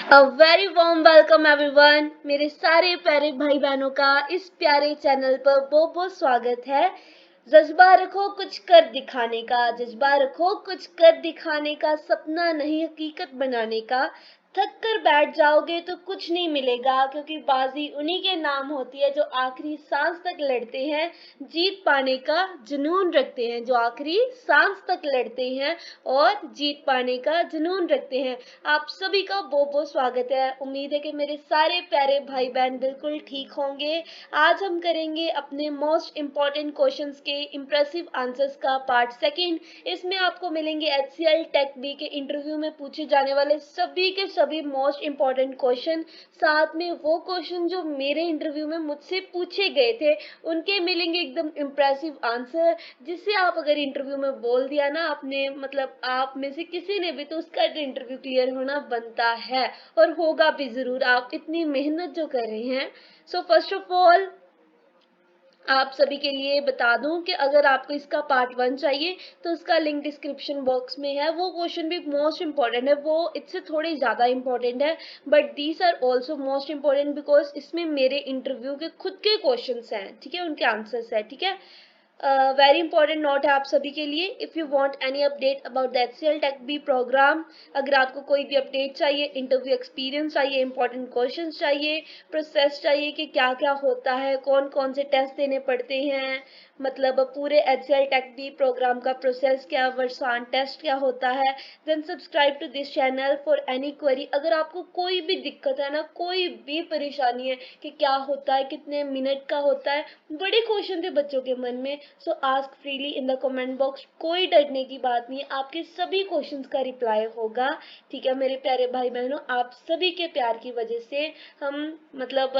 A very warm welcome everyone. मेरे सारे प्यारे भाई बहनों का इस प्यारे चैनल पर बहुत बहुत स्वागत है। जज्बा रखो कुछ कर दिखाने का, जज्बा रखो कुछ कर दिखाने का, सपना नहीं हकीकत बनाने का। थक कर बैठ जाओगे तो कुछ नहीं मिलेगा, क्योंकि बाजी उन्हीं के नाम होती है जो आखिरी सांस तक लड़ते हैं, जीत पाने का जुनून रखते हैं, जो आखिरी सांस तक लड़ते हैं और जीत पाने का जुनून रखते हैं। आप सभी का बहुत बहुत स्वागत है। उम्मीद है कि मेरे सारे प्यारे भाई बहन बिल्कुल ठीक होंगे। आज हम करेंगे अपने मोस्ट इम्पॉर्टेंट क्वेश्चंस के इम्प्रेसिव आंसर्स का पार्ट सेकंड। इसमें आपको मिलेंगे HCL टेक बी के इंटरव्यू में पूछे जाने वाले सभी के सभी मोस्ट इम्पॉर्टेंट क्वेश्चन, साथ में वो क्वेश्चन जो मेरे इंटरव्यू में मुझसे पूछे गए थे उनके मिलेंगे एकदम इम्प्रेसिव आंसर, जिससे आप अगर इंटरव्यू में बोल दिया ना आपने, मतलब आप में से किसी ने भी, तो उसका इंटरव्यू क्लियर होना बनता है और होगा भी जरूर, आप इतनी मेहनत जो कर रहे हैं। सो फर्स्ट ऑफ ऑल आप सभी के लिए बता दूं कि अगर आपको इसका पार्ट 1 चाहिए तो उसका लिंक डिस्क्रिप्शन बॉक्स में है। वो क्वेश्चन भी मोस्ट इंपॉर्टेंट है, वो इससे थोड़े ज़्यादा इंपॉर्टेंट है, but these are also most important because इसमें मेरे इंटरव्यू के खुद के क्वेश्चंस हैं, ठीक है, उनके आंसर्स है, ठीक है। वेरी इंपॉर्टेंट नोट है आप सभी के लिए। If you want any update about the HCL TechBee program, अगर आपको कोई भी अपडेट चाहिए, इंटरव्यू एक्सपीरियंस चाहिए, इंपॉर्टेंट क्वेश्चंस चाहिए, प्रोसेस चाहिए कि क्या क्या होता है, कौन कौन से टेस्ट देने पड़ते हैं, मतलब पूरे HCL टेक बी प्रोग्राम का प्रोसेस क्या, वर्सान टेस्ट क्या होता है, then subscribe to this channel for any query. अगर आपको कोई भी दिक्कत है ना, कोई भी परेशानी है कि क्या होता है, कितने मिनट का होता है, बड़े क्वेश्चन थे बच्चों के मन में, सो ask freely in the comment box. कोई डरने की बात नहीं है, आपके सभी क्वेश्चंस का रिप्लाई होगा, ठीक है मेरे प्यारे भाई बहनों। आप सभी के प्यार की वजह से हम मतलब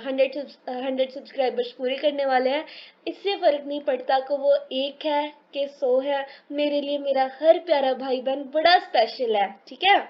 100 सब्सक्राइबर्स पूरे करने वाले हैं। इससे फर्क नहीं पड़ता कि वो एक है कि 100 है, मेरे लिए मेरा हर प्यारा भाई बहन बड़ा स्पेशल है, ठीक है।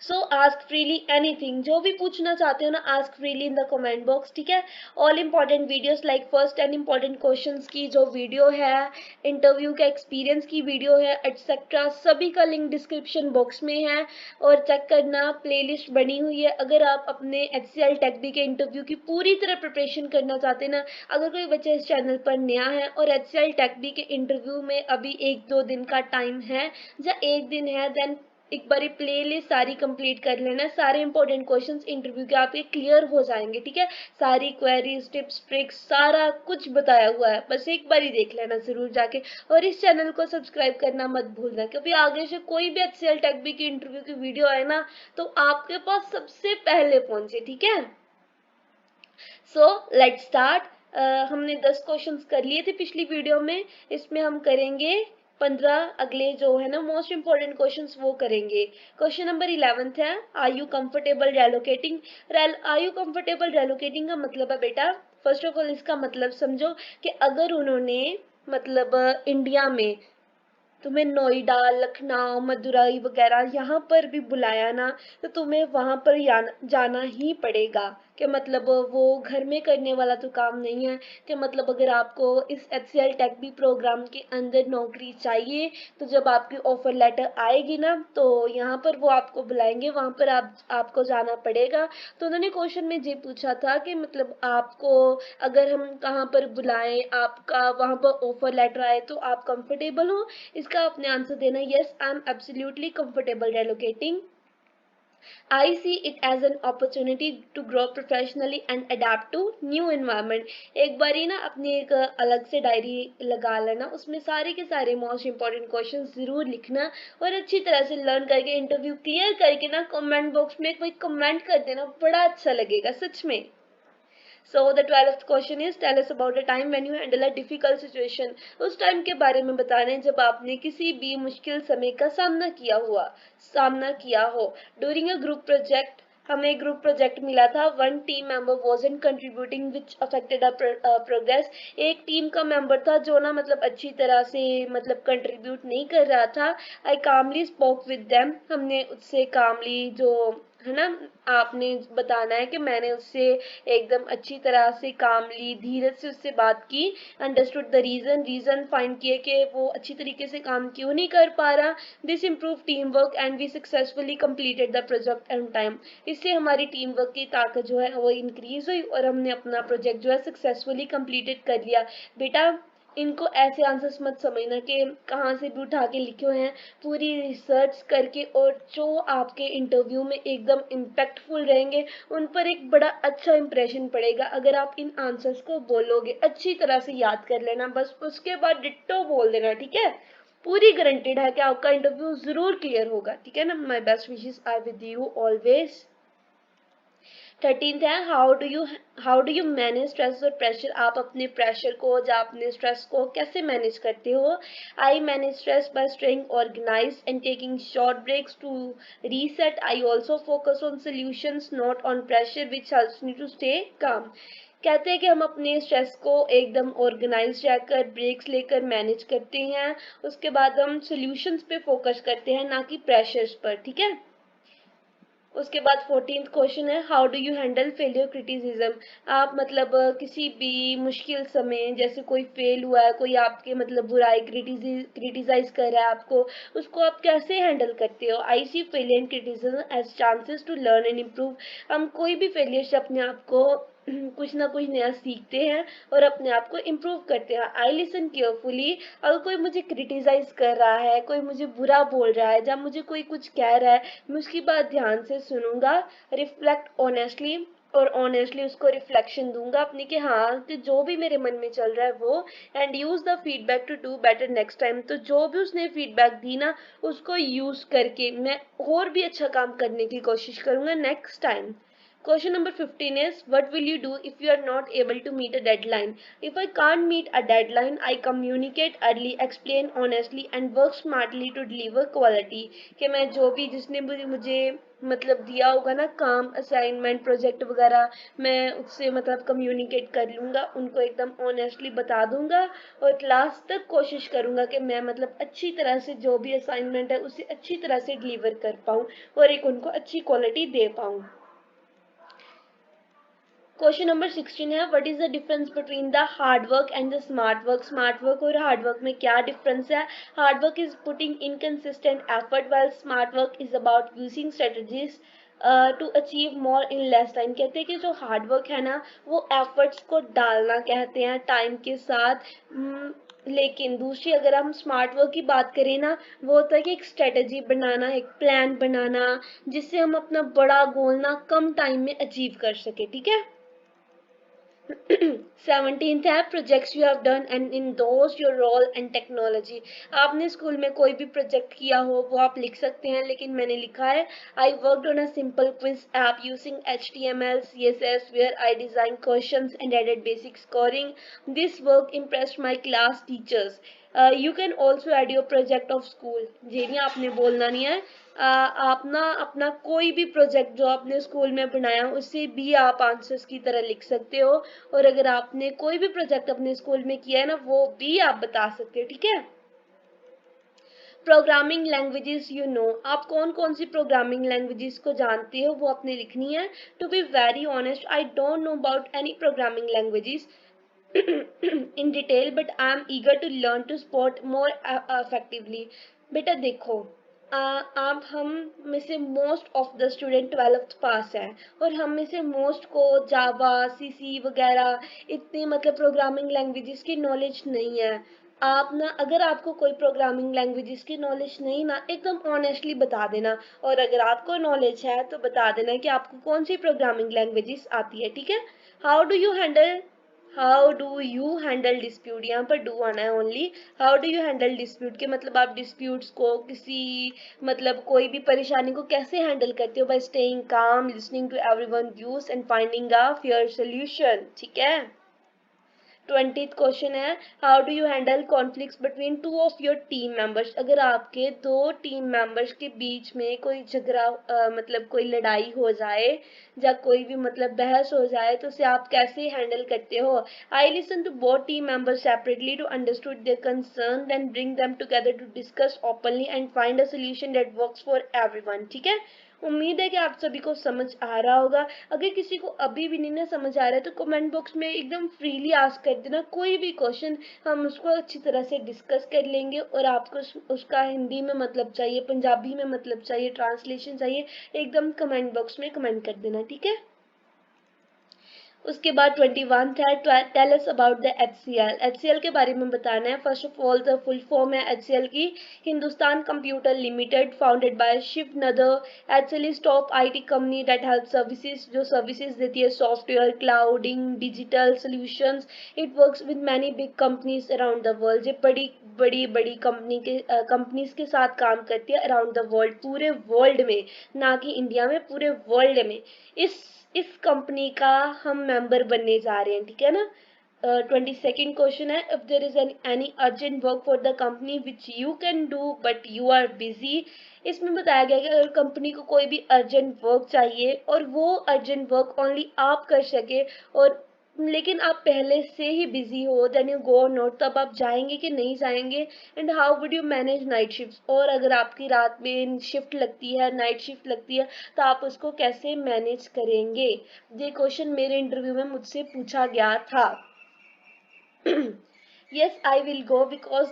सो आस्क फ्रीली एनीथिंग, जो भी पूछना चाहते हो ना, ask freely in the comment box, ठीक है। All important videos like first and important questions की जो वीडियो है, इंटरव्यू के एक्सपीरियंस की वीडियो है, एटसेट्रा, सभी का लिंक डिस्क्रिप्शन बॉक्स में है और चेक करना, प्लेलिस्ट बनी हुई है। अगर आप अपने HCL टेक बी के इंटरव्यू की पूरी तरह प्रिपरेशन करना चाहते हैं ना, अगर कोई बच्चा इस चैनल पर नया है और HCL टेक बी के इंटरव्यू में अभी 1-2 दिन का टाइम है या 1 दिन है, देन एक बारी प्लेलिस्ट सारी कंप्लीट कर लेना। सारे इंपॉर्टेंट क्वेश्चंस इंटरव्यू के आपके क्लियर हो जाएंगे, ठीक है। सारी क्वेरीज, टिप्स, ट्रिक्स, सारा कुछ बताया हुआ है, बस एक बारी देख लेना जरूर जाके। और इस चैनल को सब्सक्राइब करना मत भूलना, क्योंकि आगे से कोई भी HCL टेक बी की इंटरव्यू की वीडियो आए ना, तो आपके पास सबसे पहले पहुंचे, ठीक है। So let's start. हमने 10 क्वेश्चंस कर लिए थे पिछली वीडियो में, इसमें हम करेंगे 15 अगले जो है ना मोस्ट इंपॉर्टेंट क्वेश्चंस वो करेंगे। क्वेश्चन नंबर 11 है, are you comfortable relocating. Are you comfortable relocating का मतलब है बेटा, फर्स्ट ऑफ ऑल इसका मतलब समझो कि अगर उन्होंने मतलब इंडिया में तुम्हें नोएडा, लखनऊ, मदुरई वगैरह यहाँ पर भी बुलाया ना, तो तुम्हें वहां पर जाना ही पड़ेगा। कि मतलब वो घर में करने वाला तो काम नहीं है, कि मतलब अगर आपको इस HCL टेक बी प्रोग्राम के अंदर नौकरी चाहिए, तो जब आपकी ऑफर लेटर आएगी ना, तो यहाँ पर वो आपको बुलाएंगे, वहां पर आपको जाना पड़ेगा। तो उन्होंने क्वेश्चन में ये पूछा था कि मतलब आपको अगर हम कहाँ पर बुलाएं, आपका वहां पर ऑफर लेटर आए, तो आप कंफर्टेबल हो। इसका आपने आंसर देना, yes I am absolutely comfortable relocating. I see it as an opportunity to grow professionally and adapt to new environment. एक बारी ना अपनी एक अलग से डायरी लगा लेना, उसमें सारे के सारे मोस्ट इंपॉर्टेंट क्वेश्चन जरूर लिखना और अच्छी तरह से लर्न करके इंटरव्यू क्लियर करके ना कमेंट बॉक्स में कोई कमेंट कर देना, बड़ा अच्छा लगेगा सच में। So the 12th question is, tell us about a time when you handle a difficult situation. उस टाइम के बारे में बताना है जब आपने किसी भी मुश्किल समय का सामना किया हो। During a group project, हमें एक ग्रुप प्रोजेक्ट मिला था, one team member wasn't contributing which affected our progress. एक टीम का मेंबर था जो ना मतलब अच्छी तरह से मतलब कंट्रीब्यूट नहीं कर रहा था। I calmly spoke with them, हमने उससे कामली जो है ना, आपने बताना है कि मैंने उससे एकदम अच्छी तरह से कामली धीरज से उससे बात की, अंडरस्टूड द रीजन फाइंड किए कि वो अच्छी तरीके से काम क्यों नहीं कर पा रहा, this improve team work and we successfully completed the project on time. इससे हमारी टीम वर्क की ताकत जो है वो इंक्रीज हुई और हमने अपना प्रोजेक्ट जो है सक्सेसफुली कंप्लीटेड कर लिया। बेटा इनको ऐसे आंसर्स मत समझना कि कहाँ से भी उठा के लिखे हुए हैं, पूरी रिसर्च करके और जो आपके इंटरव्यू में एकदम इम्पैक्टफुल रहेंगे उन पर एक बड़ा अच्छा इंप्रेशन पड़ेगा। अगर आप इन आंसर्स को बोलोगे अच्छी तरह से याद कर लेना, बस उसके बाद डिट्टो बोल देना, ठीक है। पूरी गारंटेड है कि आपका इंटरव्यू जरूर क्लियर होगा, ठीक है ना। My best wishes are with you always. 13th है how do you manage stress और प्रेशर। आप अपने प्रेशर को या अपने स्ट्रेस को कैसे मैनेज करते हो। I manage stress by staying organised and taking short breaks to reset. I also focus on solutions not on pressure which helps me to stay calm. कहते हैं कि हम अपने स्ट्रेस को एकदम ऑर्गेनाइज रहकर ब्रेक्स लेकर मैनेज करते हैं, उसके बाद हम सॉल्यूशंस पे फोकस करते हैं ना कि प्रेशर्स पर, ठीक है। उसके बाद 14th क्वेश्चन है how do you handle failure criticism. आप मतलब किसी भी मुश्किल समय जैसे कोई फेल हुआ है, कोई आपके मतलब बुराई क्रिटिसाइज कर रहा है आपको, उसको आप कैसे हैंडल करते हो। I see failure and criticism as chances to learn and improve. हम कोई भी फेलियर से अपने आप को कुछ ना कुछ नया सीखते हैं और अपने आप को इम्प्रूव करते हैं। I listen carefully. अगर कोई मुझे क्रिटिसाइज कर रहा है, कोई मुझे बुरा बोल रहा है, जब मुझे कोई कुछ कह रहा है, मैं उसकी बात ध्यान से सुनूंगा, रिफ्लेक्ट ऑनेस्टली और ऑनेस्टली उसको रिफ्लेक्शन दूंगा अपनी कि हाँ कि जो भी मेरे मन में चल रहा है वो, and use the feedback to do better next time. तो जो भी उसने फीडबैक दी ना उसको यूज करके मैं और भी अच्छा काम करने की कोशिश करूंगा next time. Question number 15 is what will you do if you are not able to meet a deadline? If I can't meet a deadline, I communicate early, explain honestly and work smartly to deliver quality। कि मैं जो भी जिसने मुझे मतलब दिया होगा ना काम, असाइनमेंट, प्रोजेक्ट वगैरह, मैं उससे मतलब कम्युनिकेट कर लूँगा, उनको एकदम ऑनेस्टली बता दूंगा और लास्ट तक कोशिश करूँगा कि मैं मतलब अच्छी तरह से जो भी असाइनमेंट है उसे अच्छी तरह से डिलीवर कर पाऊँ और एक उनको अच्छी क्वालिटी दे पाऊँ। क्वेश्चन नंबर 16 है what is the difference between the hard work and the smart work. Smart work और हार्ड वर्क में क्या डिफरेंस है। Hard work is putting inconsistent effort while smart work is about using strategies to achieve more in less time. कहते हैं कि जो hard work है ना वो एफर्ट्स को डालना कहते हैं टाइम के साथ। लेकिन दूसरी अगर हम स्मार्ट वर्क की बात करें ना, वो होता है कि एक स्ट्रेटजी बनाना, एक प्लान बनाना, जिससे हम अपना बड़ा गोल ना कम टाइम में अचीव कर सके, ठीक है। 17th है projects you have done and endorse your role and technology. आपने स्कूल में कोई भी प्रोजेक्ट किया हो वो आप लिख सकते हैं, लेकिन मैंने लिखा है I worked on a simple quiz app using HTML CSS where I design questions and added basic scoring. This work impressed my class teachers. You can also add your project of school. ये नहीं आपने बोलना नहीं है, आप ना अपना कोई भी प्रोजेक्ट जो आपने स्कूल में बनाया उसे भी आप आंसर्स की तरह लिख सकते हो, और अगर आपने कोई भी प्रोजेक्ट अपने स्कूल में किया है ना वो भी आप बता सकते हो, ठीक है। Programming languages you know. आप कौन कौन सी प्रोग्रामिंग लैंग्वेजेस को जानते हो वो आपने लिखनी है। To be very honest I don't know about any programming languages in detail but I am eager to learn to spot more effectively। बेटा देखो, आप हम में से most of the student 12th पास है और हम में से मोस्ट को जावा सीसी वगैरह इतनी मतलब प्रोग्रामिंग लैंग्वेजेस की नॉलेज नहीं है। आप ना अगर आपको कोई प्रोग्रामिंग लैंग्वेजेस की नॉलेज नहीं ना एकदम ऑनेस्टली बता देना, और अगर आपको नॉलेज है तो बता देना कि आपको कौन सी प्रोग्रामिंग लैंग्वेजेस आती है, ठीक है। How do you handle how do you handle dispute, यहाँ पर डू आना है only. How do you handle dispute के मतलब आप डिस्प्यूट्स को किसी मतलब कोई भी परेशानी को कैसे हैंडल करते हो। By staying calm, listening to everyone views and finding a fair solution, ठीक है। 20th क्वेश्चन है how do you handle conflicts between two of your team members. अगर आपके दो टीम मेंबर्स के बीच में कोई झगड़ा मतलब कोई लड़ाई हो जाए या कोई भी मतलब बहस हो जाए तो उसे आप कैसे हैंडल करते हो। I listen to both team members separately to understood their concern then bring them together to discuss openly and find a solution that works for everyone, ठीक है। उम्मीद है कि आप सभी को समझ आ रहा होगा। अगर किसी को अभी भी नहीं ना समझ आ रहा है तो कमेंट बॉक्स में एकदम फ्रीली आस्क कर देना कोई भी क्वेश्चन, हम उसको अच्छी तरह से डिस्कस कर लेंगे। और आपको उसका हिंदी में मतलब चाहिए, पंजाबी में मतलब चाहिए, ट्रांसलेशन चाहिए, एकदम कमेंट बॉक्स में कमेंट कर देना, ठीक है। उसके बाद 21 है, tell us about the HCL। HCL के बारे में बताना है। First of all the full form है HCL की, Hindustan computer limited, founded by Shiv Nadar. HCL is top IT company that help services, जो सर्विसेज देती है software, clouding, digital solutions. It works with many big companies around the world. ये बड़ी बड़ी बड़ी companies के साथ काम करती है अराउंड द वर्ल्ड, पूरे वर्ल्ड में, ना कि इंडिया में, पूरे वर्ल्ड में। इस कंपनी का हम मेंबर बनने जा रहे हैं, ठीक है ना। 22nd क्वेश्चन है, if there is any urgent work for the company which you can do but you are busy. इसमें बताया गया कि अगर कंपनी को कोई भी अर्जेंट वर्क चाहिए और वो अर्जेंट वर्क ओनली आप कर सके, और लेकिन आप पहले से ही बिजी हो, देन यू गो नॉट, तब आप जाएंगे कि नहीं जाएंगे। And how would you manage night shift, और अगर आपकी रात में शिफ्ट लगती है, नाइट शिफ्ट लगती है, तो आप उसको कैसे मैनेज करेंगे। ये क्वेश्चन मेरे इंटरव्यू में मुझसे पूछा गया था। Yes, I will go because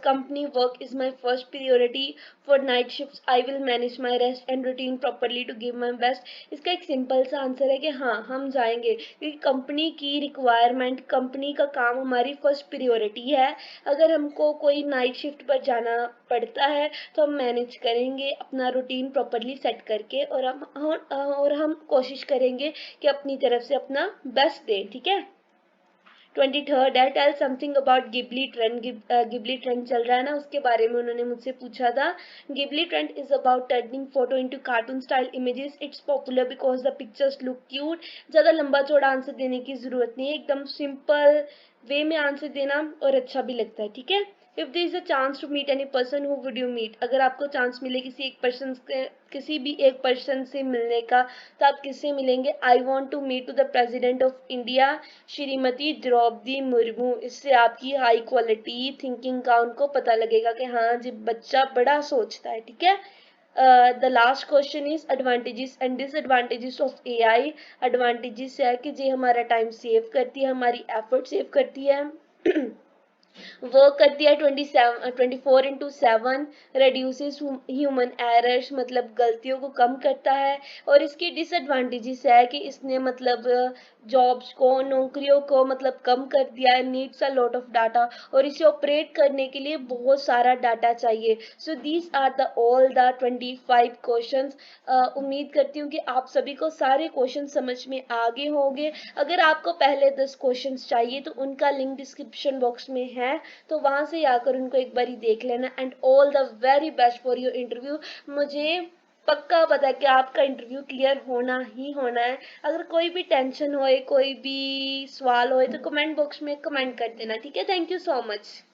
company work is my first priority. For night shifts, I will manage my rest and routine properly to give my best. इसका एक सिंपल सा आंसर है कि हाँ, हम जाएंगे, क्योंकि कंपनी की रिक्वायरमेंट, कंपनी का काम हमारी फर्स्ट प्रियोरिटी है। अगर हमको कोई नाइट शिफ्ट पर जाना पड़ता है तो हम मैनेज करेंगे अपना रूटीन प्रॉपरली सेट करके, और हम कोशिश करेंगे कि अपनी तरफ से अपना बेस्ट दें, ठीक है। 23rd है, tell something about Ghibli trend. Ghibli trend चल रहा है ना, उसके बारे में उन्होंने मुझसे पूछा था। Ghibli trend is about turning photo into cartoon style images. It's popular because the pictures look cute. ज्यादा लंबा चौड़ा आंसर देने की जरूरत नहीं है, एकदम सिंपल वे में आंसर देना और अच्छा भी लगता है, ठीक है। If there is a chance to meet any person, who would you meet. अगर आपको चांस मिले किसी भी एक पर्सन से मिलने का, तो आप किससे मिलेंगे। I want to meet to the president of India, Shrimati Droupadi Murmu. इससे आपकी हाई क्वालिटी थिंकिंग का उनको पता लगेगा कि हाँ जी, बच्चा बड़ा सोचता है, ठीक है। The last question is advantages and disadvantages of AI। Advantages है कि ये हमारा टाइम सेव करती है, हमारी एफर्ट सेव करती है, वर्क करती है 24/7, रेड्यूसेस ह्यूमन एरर्स, मतलब गलतियों को कम करता है। और इसकी डिसएडवांटेजेस है कि इसने मतलब जॉब्स को, नौकरियों को मतलब कम कर दिया है, needs a lot of data, और इसे ऑपरेट करने के लिए बहुत सारा डाटा चाहिए। So these are the all the 25 questions. उम्मीद करती हूँ कि आप सभी को सारे क्वेश्चन समझ में आ गए होंगे। अगर आपको पहले 10 क्वेश्चंस चाहिए तो उनका लिंक डिस्क्रिप्शन बॉक्स में है, तो वहां से आकर उनको एक बारी देख लेना। And all the very best for your interview. मुझे पक्का पता है कि आपका इंटरव्यू क्लियर होना ही होना है। अगर कोई भी टेंशन होए, कोई भी सवाल होए, तो कमेंट बॉक्स में कमेंट कर देना, ठीक है। Thank you so much.